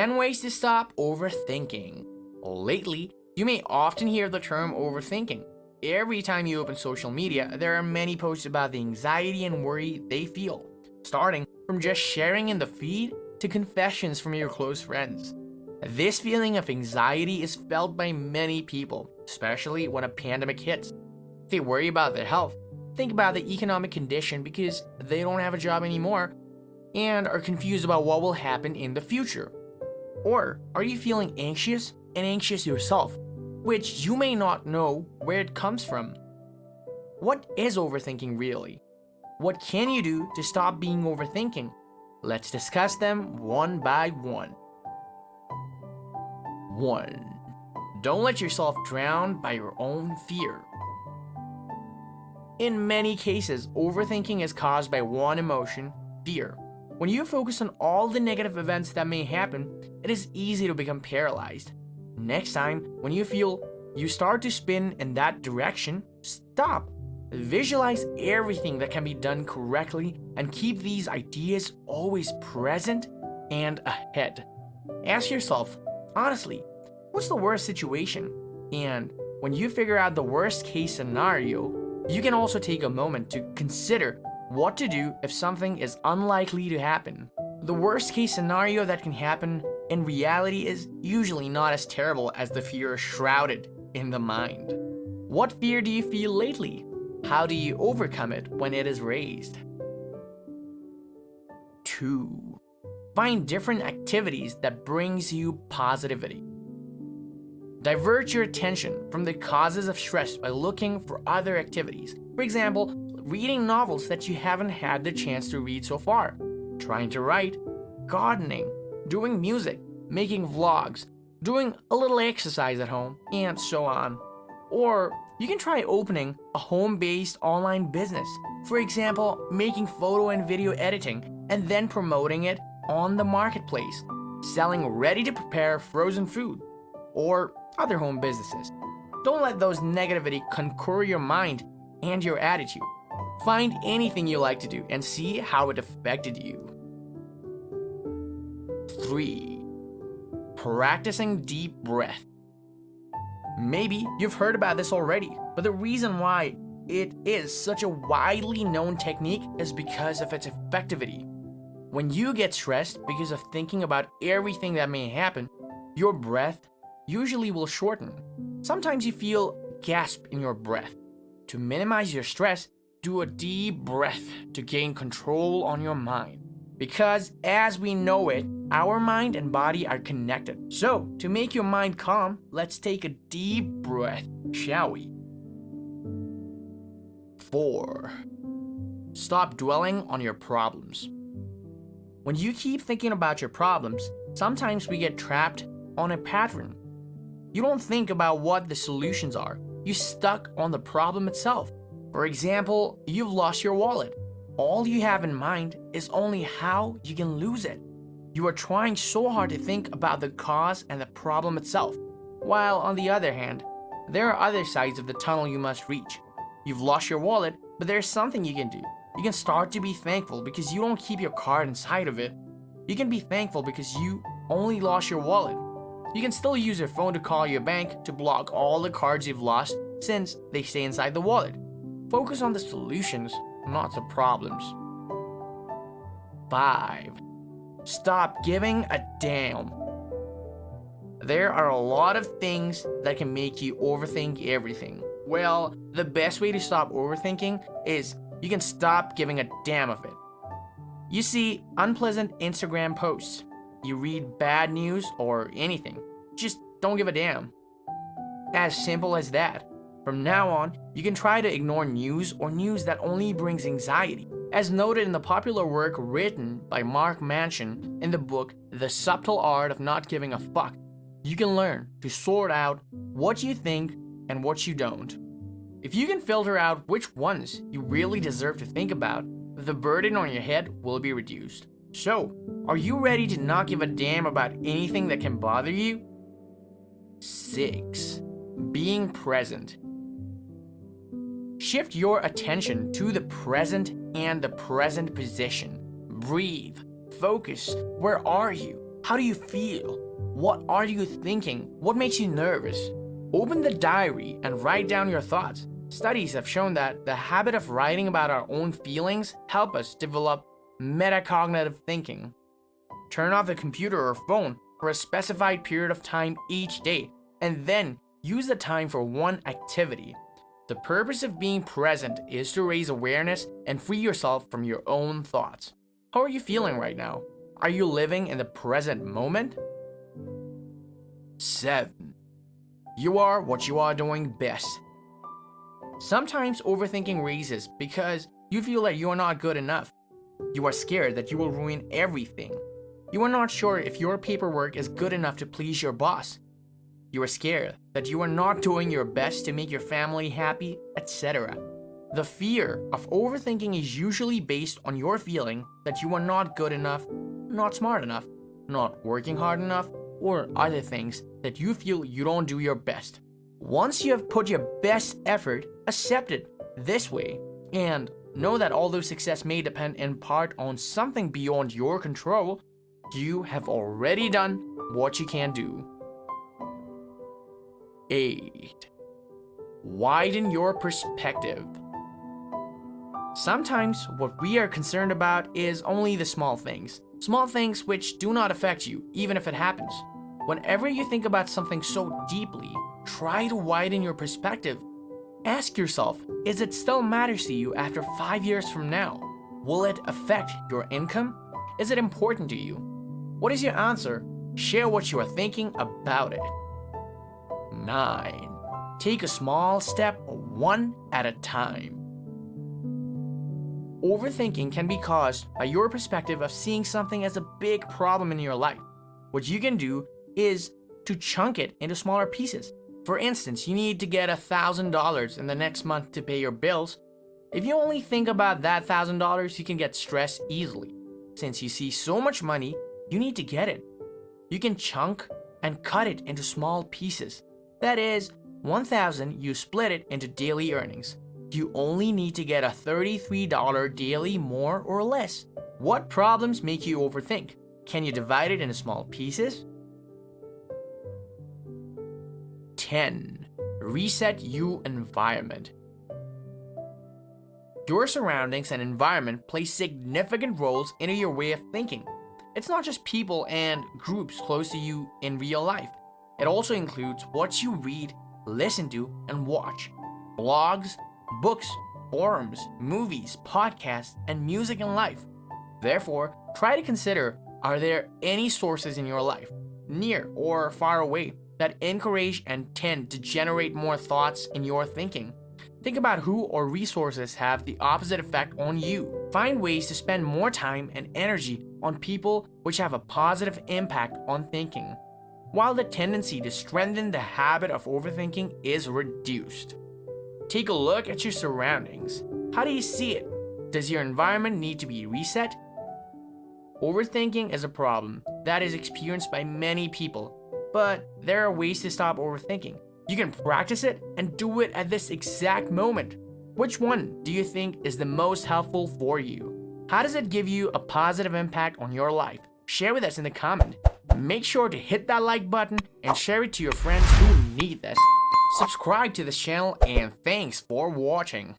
10 ways to stop overthinking. Lately, you may often hear the term overthinking. Every time you open social media, there are many posts about the anxiety and worry they feel, starting from just sharing in the feed to confessions from your close friends. This feeling of anxiety is felt by many people, especially when a pandemic hits. They worry about their health, think about the economic condition because they don't have a job anymore, and are confused about what will happen in the future. Or are you feeling anxious and anxious yourself, which you may not know where it comes from? What is overthinking really? What can you do to stop being overthinking? Let's discuss them one by one. 1. Don't let yourself drown by your own fear. In many cases, overthinking is caused by one emotion, fear. When you focus on all the negative events that may happen, it is easy to become paralyzed. Next time, when you feel you start to spin in that direction, stop. Visualize everything that can be done correctly and keep these ideas always present and ahead. Ask yourself, honestly, what's the worst situation? And when you figure out the worst case scenario, you can also take a moment to consider what to do if something is unlikely to happen. The worst case scenario that can happen in reality is usually not as terrible as the fear shrouded in the mind. What fear do you feel lately? How do you overcome it when it is raised? 2. Find different activities that brings you positivity. Divert your attention from the causes of stress by looking for other activities. For example, reading novels that you haven't had the chance to read so far, trying to write, gardening, doing music, making vlogs, doing a little exercise at home, and so on. Or you can try opening a home-based online business. For example, making photo and video editing and then promoting it on the marketplace, selling ready-to-prepare frozen food, or other home businesses. Don't let those negativity conquer your mind and your attitude. Find anything you like to do and see how it affected you. 3. Practicing deep breath. Maybe you've heard about this already, but the reason why it is such a widely known technique is because of its effectivity. When you get stressed because of thinking about everything that may happen, your breath usually will shorten. Sometimes you feel gasp in your breath. To minimize your stress, do a deep breath to gain control on your mind. Because as we know it, our mind and body are connected. So, to make your mind calm, let's take a deep breath, shall we? 4. Stop dwelling on your problems. When you keep thinking about your problems, sometimes we get trapped on a pattern. You don't think about what the solutions are. You're stuck on the problem itself. For example, you've lost your wallet. All you have in mind is only how you can lose it. You are trying so hard to think about the cause and the problem itself, while on the other hand, there are other sides of the tunnel you must reach. You've lost your wallet, but there's something you can do. You can start to be thankful because you don't keep your card inside of it. You can be thankful because you only lost your wallet. You can still use your phone to call your bank to block all the cards you've lost since they stay inside the wallet. Focus on the solutions, not the problems. 5. Stop giving a damn. There are a lot of things that can make you overthink everything. Well, the best way to stop overthinking is you can stop giving a damn of it. You see unpleasant Instagram posts, you read bad news or anything, just don't give a damn. As simple as that. From now on, you can try to ignore news or news that only brings anxiety. As noted in the popular work written by Mark Manson in the book The Subtle Art of Not Giving a Fuck, you can learn to sort out what you think and what you don't. If you can filter out which ones you really deserve to think about, the burden on your head will be reduced. So, are you ready to not give a damn about anything that can bother you? 6. Being present. Shift your attention to the present and the present position. Breathe. Focus. Where are you? How do you feel? What are you thinking? What makes you nervous? Open the diary and write down your thoughts. Studies have shown that the habit of writing about our own feelings help us develop metacognitive thinking. Turn off the computer or phone for a specified period of time each day, and then use the time for one activity. The purpose of being present is to raise awareness and free yourself from your own thoughts. How are you feeling right now? Are you living in the present moment? 7. You are what you are doing best. Sometimes overthinking raises because you feel that you are not good enough. You are scared that you will ruin everything. You are not sure if your paperwork is good enough to please your boss. You are scared that you are not doing your best to make your family happy, etc. The fear of overthinking is usually based on your feeling that you are not good enough, not smart enough, not working hard enough, or other things that you feel you don't do your best. Once you have put your best effort, accept it this way, and know that although success may depend in part on something beyond your control, you have already done what you can do. 8. Widen your perspective. Sometimes what we are concerned about is only the small things which do not affect you, even if it happens. Whenever you think about something so deeply, try to widen your perspective. Ask yourself, is it still matters to you after 5 years from now? Will it affect your income? Is it important to you? What is your answer? Share what you are thinking about it. 9. Take a small step one at a time. Overthinking can be caused by your perspective of seeing something as a big problem in your life. What you can do is to chunk it into smaller pieces. For instance, you need to get $1,000 in the next month to pay your bills. If you only think about that $1,000, you can get stressed easily. Since you see so much money, you need to get it. You can chunk and cut it into small pieces. That is, $1,000, you split it into daily earnings. You only need to get a $33 daily, more or less. What problems make you overthink? Can you divide it into small pieces? 10. Reset your environment. Your surroundings and environment play significant roles in your way of thinking. It's not just people and groups close to you in real life. It also includes what you read, listen to, and watch. Blogs, books, forums, movies, podcasts, and music in life. Therefore, try to consider, are there any sources in your life, near or far away, that encourage and tend to generate more thoughts in your thinking? Think about who or resources have the opposite effect on you. Find ways to spend more time and energy on people which have a positive impact on thinking, while the tendency to strengthen the habit of overthinking is reduced. Take a look at your surroundings. How do you see it? Does your environment need to be reset? Overthinking is a problem that is experienced by many people, but there are ways to stop overthinking. You can practice it and do it at this exact moment. Which one do you think is the most helpful for you? How does it give you a positive impact on your life? Share with us in the comment. Make sure to hit that like button and share it to your friends who need this. Subscribe to this channel, and thanks for watching.